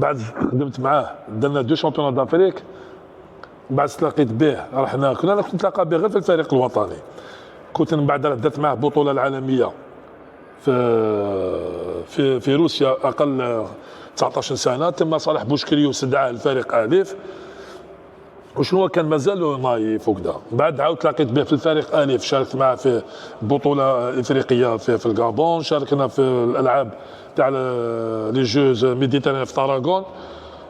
بعد خدمت معاه درنا 2 شامبيون دافريك. بعد تلاقيت به رحنا انا كنت نتلاقى به غير في الفريق الوطني. كنت من بعد درت معاه البطوله العالميه في روسيا اقل 19 سنه. تم صالح بوشكريو استدعاه الفريق الف، وشنو كان مازال نايف وكذا. بعد عاود تلاقيت به في الفريق الف، شاركت معاه في بطوله افريقيه في الغابون، شاركنا في الالعاب تاع لي جوز ميديتيراني في طاراغون.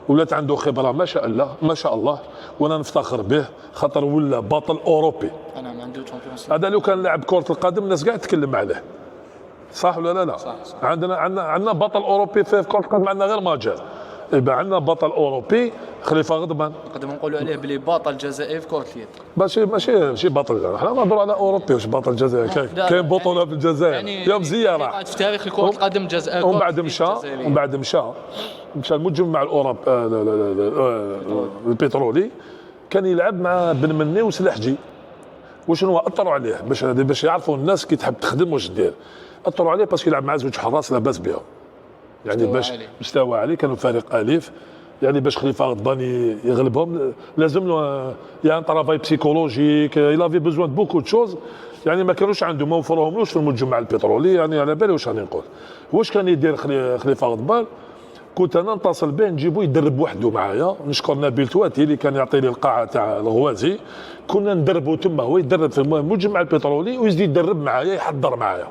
ولات عنده خبره ما شاء الله ما شاء الله، وانا نفتخر به خاطر ولا بطل اوروبي. انا ما عنده تشامبيونز. هذا لو كان لاعب كره القدم الناس كاع تتكلم عليه، صح ولا لا؟ صح. عندنا بطل اوروبي في كره القدم، عندنا غير مجال. يبقى عندنا بطل اوروبي خليفه غضبان، نقدروا نقولوا عليه بلي بطل جزائري في كره اليد. ماشي بطل، احنا نهضروا على اوروبي. واش بطل جزائري؟ كاين بطوله في الجزائر يعني يوم زياره في تاريخ كره القدم الجزائر. ومن بعد مشى المجمع الاوروبي البترولي، كان يلعب مع بن مني وسلاحجي. وشنو اثروا عليه باش يعرفوا الناس كي تحب تخدم واش دير. اثروا عليه باسكو يلعب مع زوج حراس لاباس بهم، يعني باش مستوى عالي. كانوا فريق الف، يعني باش خليفه غضبان يغلبهم لازم له يا ان طرافاي بسيكولوجيك، il avait besoin de beaucoup de choses. يعني ما كانوش عنده، ما وفروهملوش في المجمع البترولي. يعني على بالي واش راني نقول. واش كان يدير خليفه غضبان؟ كنت انا نتصل به نجيبو يدرب وحده معايا. نشكر نبيل تواتي اللي كان يعطي لي القاعه تاع الغوازي. كنا ندربو تما، هو يدرب في المجمع البترولي ويزيد يدرب معايا، يحضر معايا.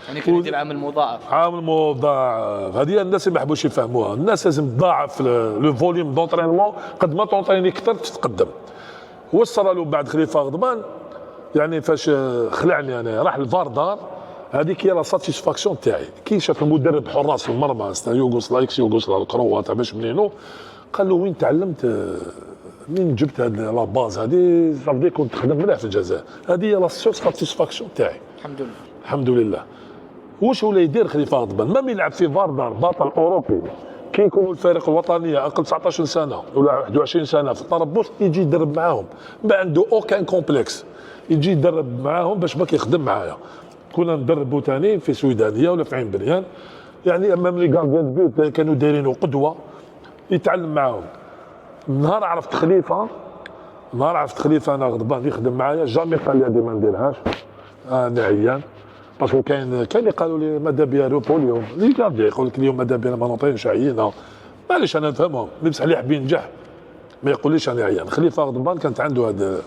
يعني كان يدير عامل مضاعف. عامل مضاعف. هذه الناس اللي ما يحبوش يفهموها. الناس لازم تضاعف لو فوليوم دونطرينمون، قد ما تونطريني كثر تتقدم. واش صرا له بعد خليفه غضبان؟ يعني فاش خلعني انا راح الفار دار، هذيك هي لا ساتيسفاكسيون تاعي. كي شاف المدرب حراس في المرمى يوغوسلاف الكروات باش منينو، قال له وين تعلمت؟ منين جبت هاد لا باز هذه؟ صافي كنت تخدم مليح في الجزائر. هذه هي لا ساتيسفاكسيون تاعي. الحمد لله الحمد لله. واش ولا يدير خليفه غضبان؟ مام يلعب في فاردار بطل اوروبي، كي يكونوا الفريق الوطنيه اقل 19 سنه ولا 21 سنه في الطرابلس، يجي يدرب معاهم، ما عنده اوكان كومبلكس. يجي يدرب معاهم باش باك يخدم معايا. كنا ندربوا ثاني في سويدانيه ولا في عين بنيان، يعني امام لي غارديان بيوت كانوا دايرينه قدوه، يتعلم معاهم. نهار عرفت خليفه انا غضبان يخدم معايا، جامي قال لي هذه ما نديرهاش، انا عيان. باسكو كاين اللي قالوا لي ماذا بيا روبو اليوم، اللي غادي يقول لك اليوم ماذا بيا ما نعطيهش عينه. معليش انا نفهمهم، بصح اللي يحب ينجح ما يقوليش انا عيان. خليفه غضبان كانت عنده هذا